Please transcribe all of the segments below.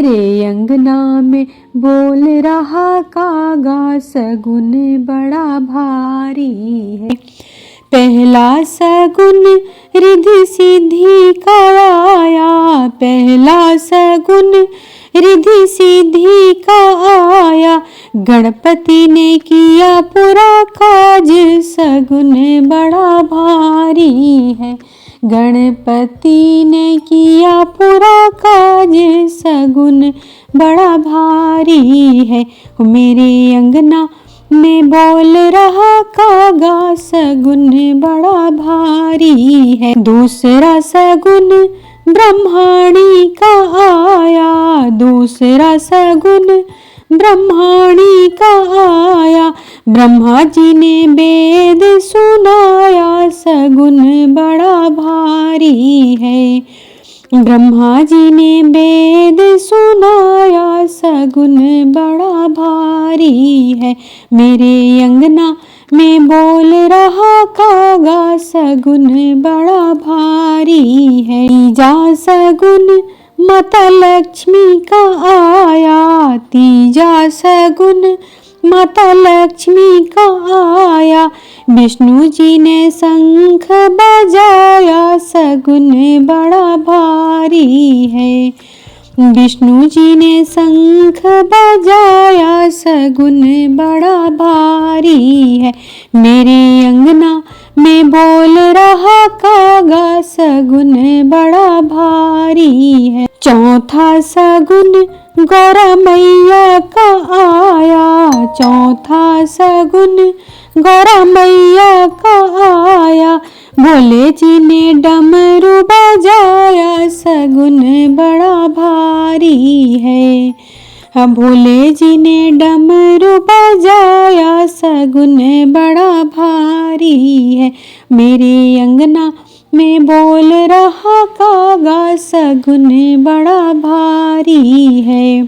मेरे अंगना में बोल रहा कागा, सगुन बड़ा भारी है। पहला सगुन रिद्धि सिद्धि का आया, पहला सगुन रिद्धि सिद्धि का आया। गणपति ने किया पूरा काज, सगुन बड़ा भारी है। गणपति ने किया पूरा काज, सगुन बड़ा भारी है। मेरे अंगना में बोल रहा कागा, सगुन बड़ा भारी है। दूसरा सगुन ब्रह्माणी का आया, दूसरा सगुन ब्रह्माणी का आया। ब्रह्मा जी ने वेद सुनाया, सगुन बड़ा भारी है। ब्रह्मा जी ने वेद सुनाया, सगुन बड़ा भारी है। मेरे अंगना में बोल रहा कागा, सगुन बड़ा भारी है। तीजा सगुन माता लक्ष्मी का आया, तीजा सगुन माता लक्ष्मी का आया। विष्णु जी ने शंख बजाया, सगुन बड़ा भारी है। विष्णु जी ने शंख बजाया, सगुन बड़ा भारी है। मेरे अंगना में बोल रहा कागा, सगुन बड़ा भारी है। चौथा सगुन गौरा मैया का आया, चौथा सगुन गौरा मैया का आया। भोले जी ने डमरू बजाया, सगुन बड़ा भारी है। भोले जी ने डमरू बजाया, सगुन बड़ा भारी है। मेरे अंगना में बोल रहा कागा, सगुन बड़ा भारी है।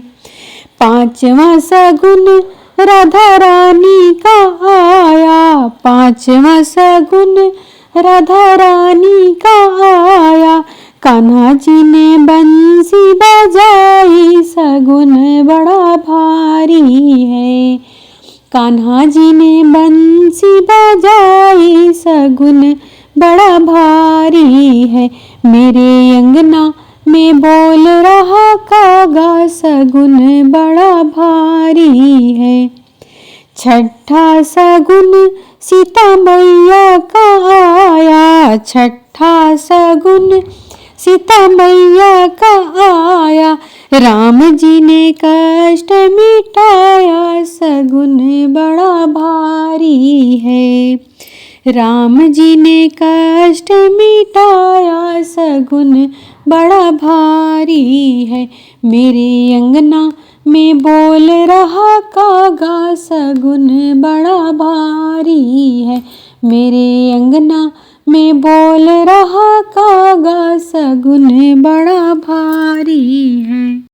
पांचवा सगुन राधा रानी का आया, पांचवा सगुन राधा रानी का आया। कान्हा जी ने बंसी बजाई, सगुन बड़ा भारी है। कान्हा जी ने बंसी बजाई, सगुन बड़ा भारी है। मेरे अंगना में बोल रहा कागा, सगुन बड़ा भारी है। छठा सगुन सीता मैया का आया, छठा सगुन सीता मैया का आया। राम जी ने कष्ट मिटाया, सगुन बड़ा भारी है। राम जी ने कष्ट मिटाया, सगुन बड़ा भारी है। मेरे अंगना में बोल रहा कागा, सगुन बड़ा भारी है। मेरे अंगना में बोल रहा कागा, सगुन बड़ा भारी है।